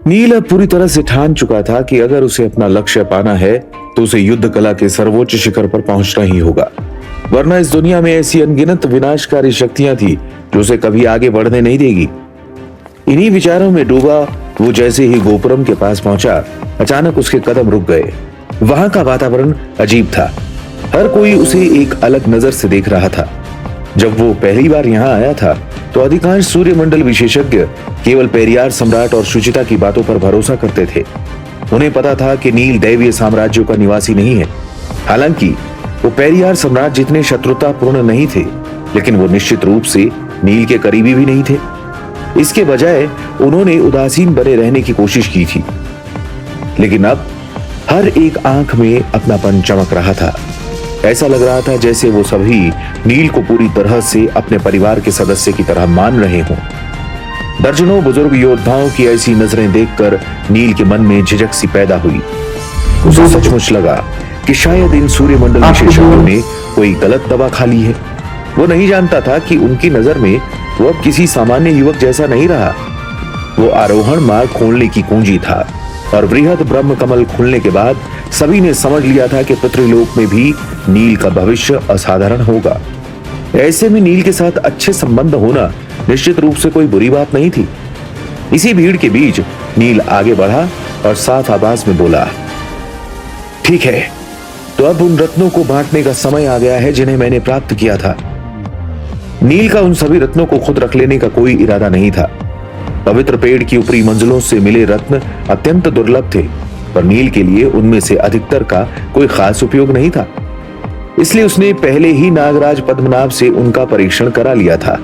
नील अब पूरी तरह से ठान चुका था कि अगर उसे अपना लक्ष्य पाना है तो उसे युद्ध कला के सर्वोच्च शिखर पर पहुंचना ही होगा, वरना इस दुनिया में ऐसी अनगिनत विनाशकारी शक्तियां थी जो उसे कभी आगे बढ़ने नहीं देगी। इन्हीं विचारों में डूबा वो जैसे ही गोपुरम के पास पहुंचा, अचानक उसके कदम रुक गए। वहां का वातावरण अजीब था, हर कोई उसे एक अलग नजर से देख रहा था। जब वो पहली बार यहाँ आया था तो अधिकांश सूर्यमंडल विशेषज्ञ केवल पेरियार सम्राट और शुचिता की बातों पर भरोसा करते थे। उन्हें पता था कि नील दैवीय साम्राज्यों का निवासी नहीं है। हालांकि वो पेरियार सम्राट जितने शत्रुतापूर्ण नहीं थे, लेकिन वो निश्चित रूप से नील के करीबी भी नहीं थे। इसके बजाय उन्होंने उदासीन बने रहने की कोशिश की थी, लेकिन अब हर एक आंख में अपनापन चमक रहा था। ऐसा लग रहा था जैसे वो सभी नील को पूरी तरह से अपने परिवार के सदस्य की तरह मान रहे हों। दर्जनों बुजुर्ग योद्धाओं की ऐसी नजरें देखकर नील के मन में झिझक सी पैदा हुई। उसे सचमुच लगा कि शायद इन सूर्यमंडल विशेषज्ञों ने कोई गलत दवा खा ली है। वो नहीं जानता था कि उनकी नजर में वो अब किसी सामान्य युवक जैसा नहीं रहा। वो आरोहण मार्ग खोलने की कुंजी था, और बृहद ब्रह्म कमल खुलने के बाद सभी ने समझ लिया था कि पितृलोक में भी नील का भविष्य असाधारण होगा। ऐसे में नील के साथ अच्छे संबंध होना निश्चित रूप से कोई बुरी बात नहीं थी। इसी भीड़ के बीच नील आगे बढ़ा और साफ आवाज में बोला, ठीक है, तो अब उन रत्नों को बांटने का समय आ गया है जिन्हें मैंने प्राप्त किया था। नील का उन सभी रत्नों को खुद रख लेने का कोई इरादा नहीं था। पवित्र पेड़ की ऊपरी मंजिलों से मिले रत्न अत्यंत दुर्लभ थे, पर नील के लिए उनमें से अधिकतर का कोई खास उपयोग नहीं था। इसलिए उसने पहले ही नागराज पद्मनाभ से उनका परीक्षण करा लिया था।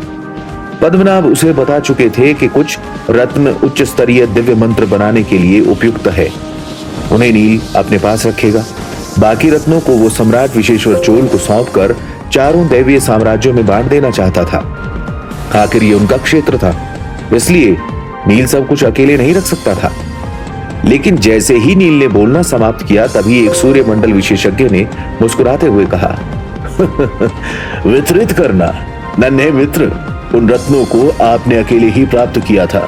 पद्मनाभ उसे बता चुके थे कि कुछ रत्न उच्च स्तरीय दिव्य मंत्र बनाने के लिए उपयुक्त है। उन्हें नील अपने पास रखेगा। बाकी रत्नों को वो सम्राट विशेश्वर चोल को सौंपकर चारों दैवीय साम्राज्यों में बांट देना चाहता था। आखिर ये उनका क्षेत्र था, इसलिए नील सब कुछ अकेले नहीं रख सकता था। लेकिन जैसे ही नील ने बोलना समाप्त किया, तभी एक सूर्यमंडल विशेषज्ञ ने मुस्कुराते हुए कहा, वितरित करना नन्हे मित्र, उन रत्नों को आपने अकेले ही प्राप्त किया था।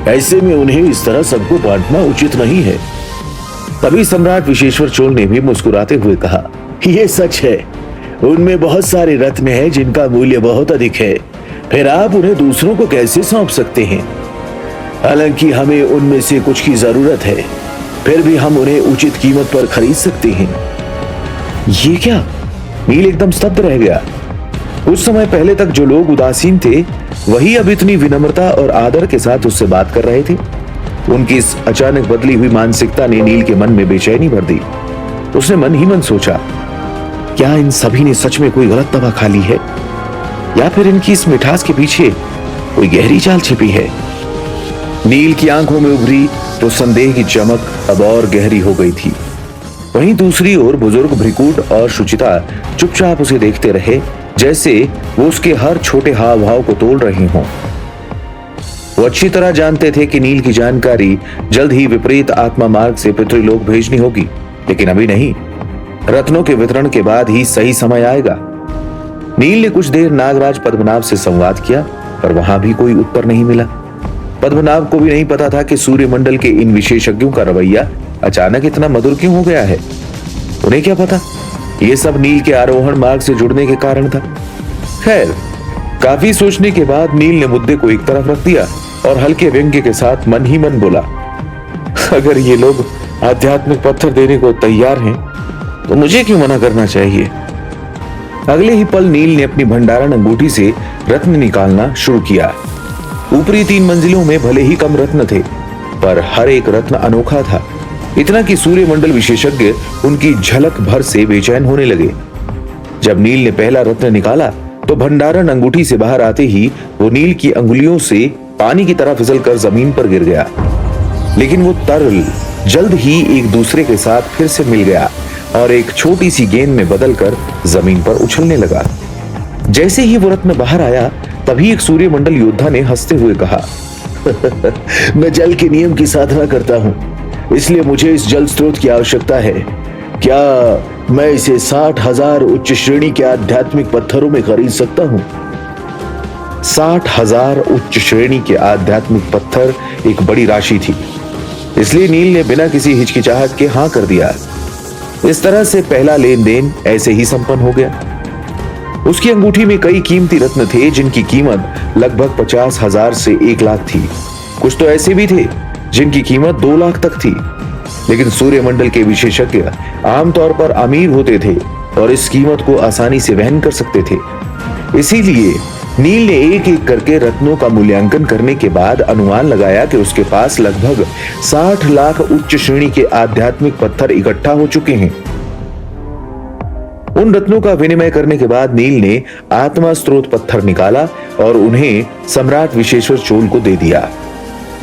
ऐसे में उन्हें इस तरह सबको बांटना उचित नहीं है। तभी सम्राट विशेश्वर चोल ने भी मुस्कुराते हुए कहा, यह सच है, उनमें बहुत सारे रत्न हैं जिनका मूल्य बहुत अधिक है, फिर आप उन्हें दूसरों को कैसे सौंप सकते हैं? हालांकि हमें उनमें से कुछ की जरूरत है, फिर भी हम उन्हें उचित कीमत पर खरीद सकते हैं। ये क्या? नील एकदम स्तब्ध रह गया। कुछ समय पहले तक जो लोग उदासीन थे, वही अब इतनी विनम्रता और आदर के साथ उससे बात कर रहे थे। उनकी इस अचानक बदली हुई मानसिकता ने नील के मन में बेचैनी भर दी। उसने मन ही मन सोचा, क्या इन सभी ने सच में कोई गलत दवा खा ली है, या फिर इनकी इस मिठास के पीछे कोई गहरी चाल छिपी है? नील की आंखों में उभरी तो संदेह की चमक अब और गहरी हो गई थी। वहीं दूसरी ओर बुजुर्ग भृकुट और शुचिता चुपचाप उसे देखते रहे, जैसे वो उसके हर छोटे हाव भाव को तोल रहे हों। वो अच्छी तरह जानते थे कि नील की जानकारी जल्द ही विपरीत आत्मा मार्ग से पितृलोक भेजनी होगी, लेकिन अभी नहीं। रत्नों के वितरण के बाद ही सही समय आएगा। नील ने कुछ देर नागराज पद्मनाभ से संवाद किया, पर वहां भी कोई उत्तर नहीं मिला। पद्मनाभ को भी नहीं पता था कि सूर्यमंडल के इन विशेषज्ञों का रवैया अचानक इतना मधुर क्यों हो गया है। उन्हें क्या पता, ये सब नील के आरोहण मार्ग से जुड़ने के कारण था। खैर, काफी सोचने के बाद नील ने मुद्दे को एक तरफ रख दिया और हल्के व्यंग्य के साथ मन ही मन बोला, अगर ये लोग आध्यात्मिक पत्थर देने को तैयार हैं, तो मुझे क्यों मना करना चाहिए। अगले ही पल नील ने अपनी भंडारण अंगूठी से रत्न निकालना शुरू किया। ऊपरी 3 मंजिलों में भले ही कम रत्न थे, पर हर एक रत्न अनोखा था। इतना कि सूर्यमंडल विशेषज्ञ उनकी झलक भर से बेचैन होने लगे। जब नील ने पहला रत्न निकाला तो भंडारण अंगूठी से बाहर आते ही वो नील की अंगुलियों से पानी की तरह फिसलकर जमीन पर गिर गया। लेकिन वो तरल जल्द ही एक दूसरे के साथ फिर से मिल गया और एक छोटी सी गेंद में बदलकर जमीन पर उछलने लगा। जैसे ही वो रत्न बाहर आया, तभी एक सूर्यमंडल योद्धा ने हंसते हुए कहा, मैं जल के नियम की साधना करता हूं, इसलिए मुझे इस जल स्रोत की आवश्यकता है। क्या मैं इसे 60,000 उच्च श्रेणी के आध्यात्मिक पत्थरों में खरीद सकता हूं? 60,000 उच्च श्रेणी के आध्यात्मिक पत्थर एक बड़ी राशि थी। इसलिए नील ने बिना किसी हिचकिचाहट के हाँ कर दिया। इस तरह से पहला लेन देन ऐसे ही संपन्न हो गया। उसकी अंगूठी में कई कीमती रत्न थे जिनकी कीमत लगभग 50,000 से 1 लाख थी। कुछ तो ऐसे भी थे जिनकी कीमत 2 लाख तक थी। लेकिन सूर्यमंडल के विशेषज्ञ आमतौर पर अमीर होते थे और इस कीमत को आसानी से वहन कर सकते थे। इसीलिए नील ने एक एक करके रत्नों का मूल्यांकन करने के बाद अनुमान लगाया कि उसके पास लगभग 60 लाख उच्च श्रेणी के आध्यात्मिक पत्थर इकट्ठा हो चुके हैं। उन रत्नों का विनिमय करने के बाद नील ने आत्मा स्रोत पत्थर निकाला और उन्हें सम्राट विशेश्वर चोल को दे दिया।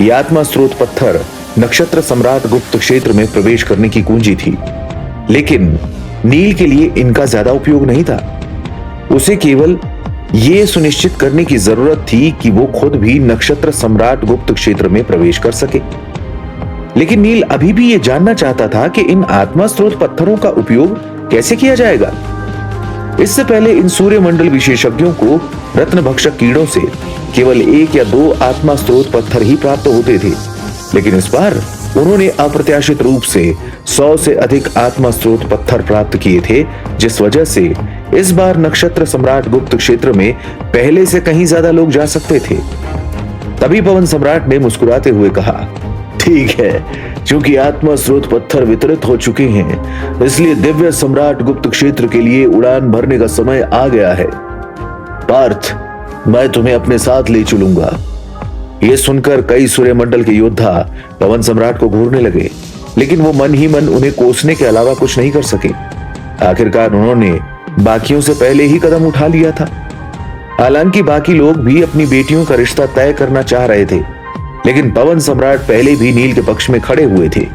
यह आत्मा स्रोत पत्थर नक्षत्र सम्राट गुप्त क्षेत्र में प्रवेश करने की कुंजी थी, लेकिन नील के लिए इनका ज्यादा उपयोग नहीं था। उसे केवल यह सुनिश्चित करने की जरूरत थी कि वो खुद भी नक्षत्र सम्राट गुप्त क्षेत्र में प्रवेश कर सके। लेकिन नील अभी भी यह जानना चाहता था कि इन आत्मा स्रोत पत्थरों का उपयोग कैसे किया जाएगा। इससे पहले इन सूर्यमंडल विशेषज्ञों को रत्न भक्षक कीड़ों से केवल 1 या 2 आत्मा स्रोत पत्थर ही प्राप्त होते थे, लेकिन इस बार उन्होंने अप्रत्याशित रूप से 100 से अधिक आत्मा स्रोत पत्थर प्राप्त किए थे, जिस वजह से इस बार नक्षत्र सम्राट गुप्त क्षेत्र में पहले से कहीं ज्यादा लोग जा सकते थे। तभी पवन सम्राट ने मुस्कुराते हुए कहा, ठीक है, क्योंकि आत्मा स्रोत पत्थर वितरित हो चुके हैं, इसलिए दिव्य सम्राट गुप्त क्षेत्र के लिए उड़ान भरने का समय आ गया है। पार्थ, मैं तुम्हें अपने साथ ले चलूंगा। यह सुनकर कई सूर्यमंडल के योद्धा पवन सम्राट को घूरने लगे, लेकिन वो मन ही मन उन्हें कोसने के अलावा कुछ नहीं कर सके। आखिरकार उन्होंने बाकियों से पहले ही कदम उठा लिया था। हालांकि बाकी लोग भी अपनी बेटियों का रिश्ता तय करना चाह रहे थे, लेकिन पवन सम्राट पहले भी नील के पक्ष में खड़े हुए थे,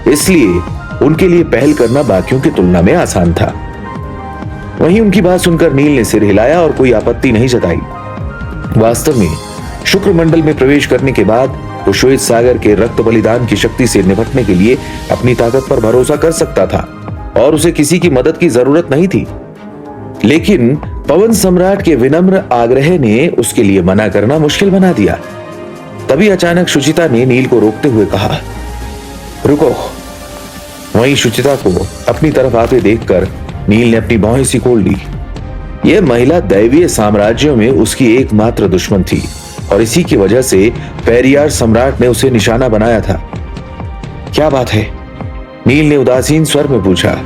इसलिए उनके लिए पहल करना बाकियों की तुलना में आसान था। वहीं उनकी बात सुनकर नील ने सिर हिलाया और कोई आपत्ति नहीं जताई। वास्तव में शुक्र मंडल में प्रवेश करने के बाद वो श्वेत सागर के रक्त बलिदान की शक्ति से निपटने के लिए अपनी ताकत पर भरोसा कर सकता था और उसे किसी की मदद की जरूरत नहीं थी। लेकिन पवन सम्राट के विनम्र आग्रह ने उसके लिए मना करना मुश्किल बना दिया। तभी अचानक शुचिता ने नील को रोकते हुए कहा, रुको। वहीं शुचिता को अपनी तरफ आते देखकर नील ने अपनी बाहें सिकोड़ ली। यह महिला दैवीय साम्राज्यों में उसकी एकमात्र दुश्मन थी और इसी की वजह से पेरियार सम्राट ने उसे निशाना बनाया था। क्या बात है? नील ने उदासीन स्वर में पूछा।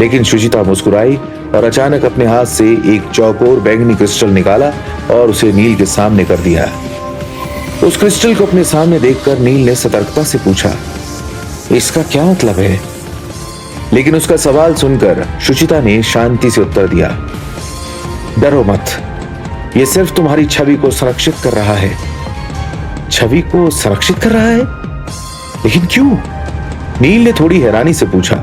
लेकिन शुचिता मुस्कुराई और अचानक अपने हाथ से एक चौकोर बैंगनी क्रिस्टल निकाला और उसे नील के सामने कर दिया। उस क्रिस्टल को अपने सामने देखकर नील ने सतर्कता से पूछा, इसका क्या मतलब है? लेकिन उसका सवाल सुनकर शुचिता ने शांति से उत्तर दिया, डरो मत, यह सिर्फ तुम्हारी छवि को संरक्षित कर रहा है। छवि को संरक्षित कर रहा है? लेकिन क्यों? नील ने थोड़ी हैरानी से पूछा।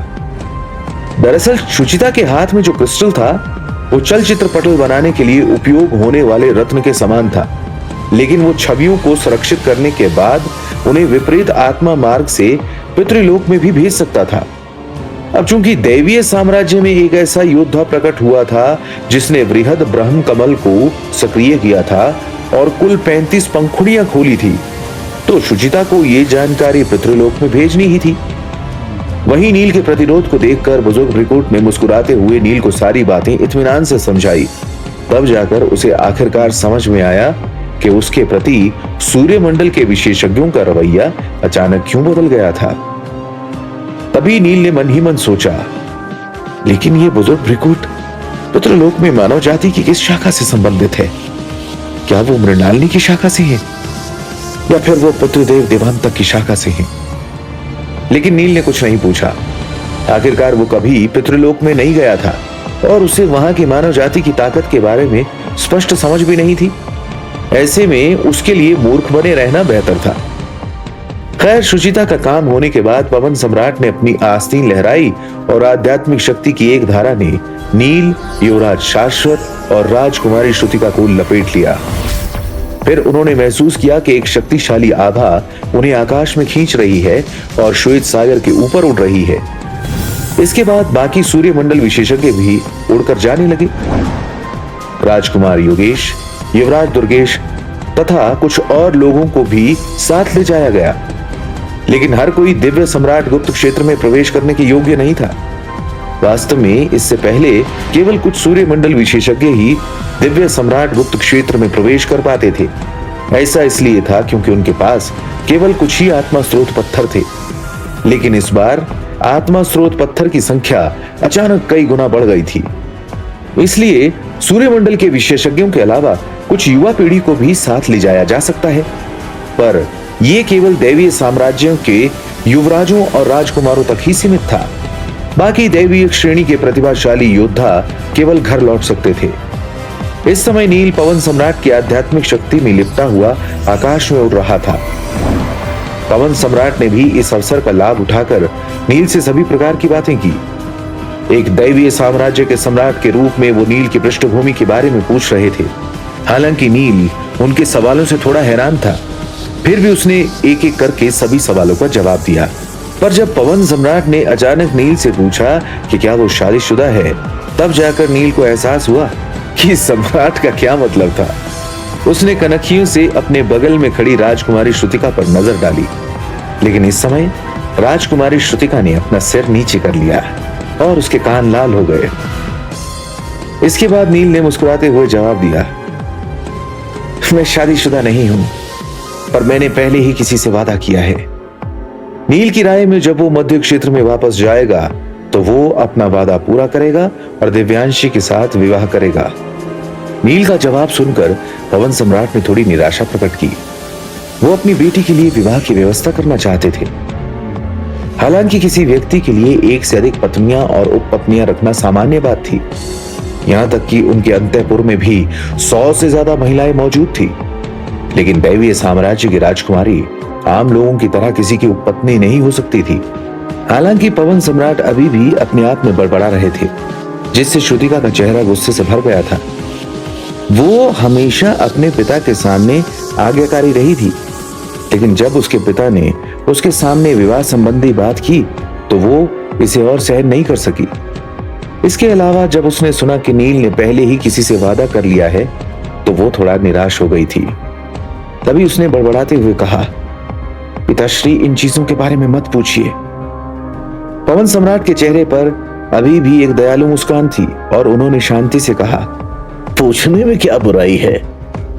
दरअसल शुचिता के हाथ में जो क्रिस्टल था वो चलचित्र पटल बनाने के लिए उपयोग होने वाले रत्न के समान था, लेकिन वो छवियों को सुरक्षित करने के बाद उन्हें विपरीत आत्मा मार्ग से पितृलोक में भी भेज सकता था। अब चूंकि दैवीय साम्राज्य में एक ऐसा योद्धा प्रकट हुआ था जिसने वृहद ब्रह्म कमल को सक्रिय किया था और कुल 35 पंखुड़ियां खोली थी, तो शुचिता को यह जानकारी पितृलोक में भेजनी ही थी। वहीं नील के प्रतिरोध को देखकर बुजुर्ग रिक्रूट ने मुस्कुराते हुए नील को सारी बातें इत्मीनान से समझाई। तब जाकर उसे आखिरकार समझ में आया कि उसके प्रति सूर्यमंडल के विशेषज्ञों का रवैया अचानक क्यों बदल गया था। तभी नील ने मन ही मन सोचा, लेकिन ये बुजुर्ग रिक्रूट पितृलोक में मानव जाति की किस शाखा से संबंधित है? क्या वो मृणालिनी की शाखा से है या फिर वो पितृदेव देवांतक की शाखा से है? लेकिन नील ने कुछ नहीं पूछा। आखिरकार वो कभी पितृलोक में नहीं गया था और उसे वहां की मानव जाति की ताकत के बारे में स्पष्ट समझ भी नहीं थी। ऐसे में उसके लिए मूर्ख बने रहना बेहतर था। खैर, शुचिता का काम होने के बाद पवन सम्राट ने अपनी आस्तीन लहराई और आध्यात्मिक शक्ति की एक धारा ने नील, युवराज शाश्वत और राजकुमारी श्रुतिका को लपेट लिया। फिर उन्होंने महसूस किया कि एक शक्तिशाली आभा उन्हें आकाश में खींच रही है और श्वेत सागर के ऊपर उड़ रही है। इसके बाद बाकी सूर्यमंडल विशेषज्ञ भी उड़कर जाने लगे। राजकुमार योगेश, युवराज दुर्गेश तथा कुछ और लोगों को भी साथ ले जाया गया। लेकिन हर कोई दिव्य सम्राट गुप्त क्षेत्र में प्रवेश करने के योग्य नहीं था। वास्तव में इससे पहले केवल कुछ सूर्यमंडल विशेषज्ञ ही दिव्य सम्राट गुप्त क्षेत्र में प्रवेश कर पाते थे। ऐसा इसलिए था क्योंकि उनके पास केवल कुछ ही आत्मा स्रोत पत्थर थे। लेकिन इस बार आत्मा स्रोत पत्थर की संख्या अचानक कई गुना बढ़ गई थी। इसलिए सूर्यमंडल के विशेषज्ञों के अलावा कुछ युवा पीढ़ी को भी साथ ले जाया जा सकता है, पर यह केवल दैवीय साम्राज्यों के युवराजों और राजकुमारों तक ही सीमित था। बाकी दैवीय श्रेणी के प्रतिभाशाली योद्धा केवल घर लौट सकते थे। इस समय नील पवन सम्राट की आध्यात्मिक शक्ति में लिपटा हुआ आकाश में उड़ रहा था। पवन सम्राट ने भी इस अवसर का लाभ उठाकर नील से सभी प्रकार की बातें की। एक दैवीय साम्राज्य के सम्राट के रूप में वो नील की पृष्ठभूमि के बारे में पूछ रहे थे। हालांकि नील उनके सवालों से थोड़ा हैरान था, फिर भी उसने एक एक करके सभी सवालों का जवाब दिया। पर जब पवन सम्राट ने अचानक नील से पूछा कि क्या वो शादीशुदा है, तब जाकर नील को एहसास हुआ कि सम्राट का क्या मतलब था। उसने कनखियों से अपने बगल में खड़ी राजकुमारी श्रुतिका पर नजर डाली, लेकिन इस समय राजकुमारी श्रुतिका ने अपना सिर नीचे कर लिया और उसके कान लाल हो गए। इसके बाद नील ने मुस्कुराते हुए जवाब दिया, मैं शादीशुदा नहीं हूं, पर मैंने पहले ही किसी से वादा किया है। नील की राय में जब वो मध्य क्षेत्र में वापस जाएगा तो वो अपना वादा पूरा करेगा और दिव्यांशी के साथ विवाह करेगा। नील का जवाब सुनकर पवन सम्राट ने थोड़ी निराशा प्रकट की। वो अपनी बेटी के लिए विवाह की व्यवस्था करना चाहते थे। हालांकि किसी व्यक्ति के लिए एक से अधिक पत्नियां और उपपत्नियां रखना सामान्य बात थी। यहां तक कि उनके अंतःपुर में भी 100 से ज्यादा महिलाएं मौजूद थी। लेकिन दैवीय साम्राज्य की राजकुमारी आम लोगों की तरह किसी की उपपत्नी नहीं हो सकती थी। हालांकि पवन सम्राट अभी भी अपने आप में बड़बड़ा रहे थे, जिससे श्रुतिका का चेहरा गुस्से से भर गया था। वो हमेशा अपने पिता के सामने आज्ञाकारी रही थी, लेकिन जब उसके पिता ने उसके सामने विवाह संबंधी बात की तो वो इसे और सहन नहीं कर सकी। इसके अलावा जब उसने सुना कि नील ने पहले ही किसी से वादा कर लिया है तो वो थोड़ा निराश हो गई थी। तभी उसने बड़बड़ाते हुए कहा, पिताश्री, इन चीजों के बारे में मत पूछिए। पवन सम्राट के चेहरे पर अभी भी एक दयालु मुस्कान थी और उन्होंने शांति से कहा, पूछने में क्या बुराई है,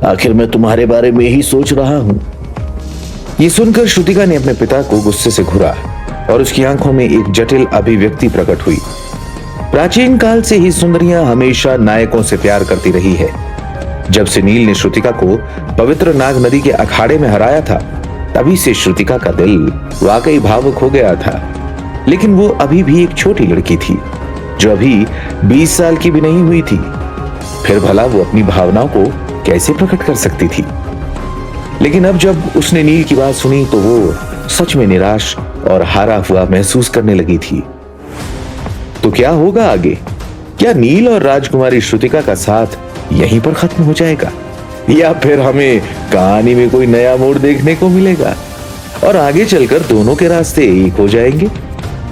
आखिर मैं तुम्हारे बारे में ही सोच रहा हूं। ये सुनकर श्रुतिका ने अपने पिता को गुस्से से घूरा और उसकी आंखों में एक जटिल अभिव्यक्ति प्रकट हुई। प्राचीन काल से ही सुंदरियां हमेशा नायकों से प्यार करती रही है। जब से नील ने श्रुतिका को पवित्र नाग नदी के अखाड़े में हराया था, तभी से श्रुतिका का दिल वाकई भावुक हो गया था। लेकिन वो अभी भी एक छोटी लड़की थी, जो अभी 20 साल की भी नहीं हुई थी। फिर भला वो अपनी भावनाओं को कैसे प्रकट कर सकती थी। लेकिन अब जब उसने नील की बात सुनी तो वो सच में निराश और हारा हुआ महसूस करने लगी थी। तो क्या होगा आगे? क्या नील और राजकुमारी श्रुतिका का साथ यहीं पर खत्म हो जाएगा, या फिर हमें कहानी में कोई नया मोड़ देखने को मिलेगा और आगे चलकर दोनों के रास्ते एक हो जाएंगे?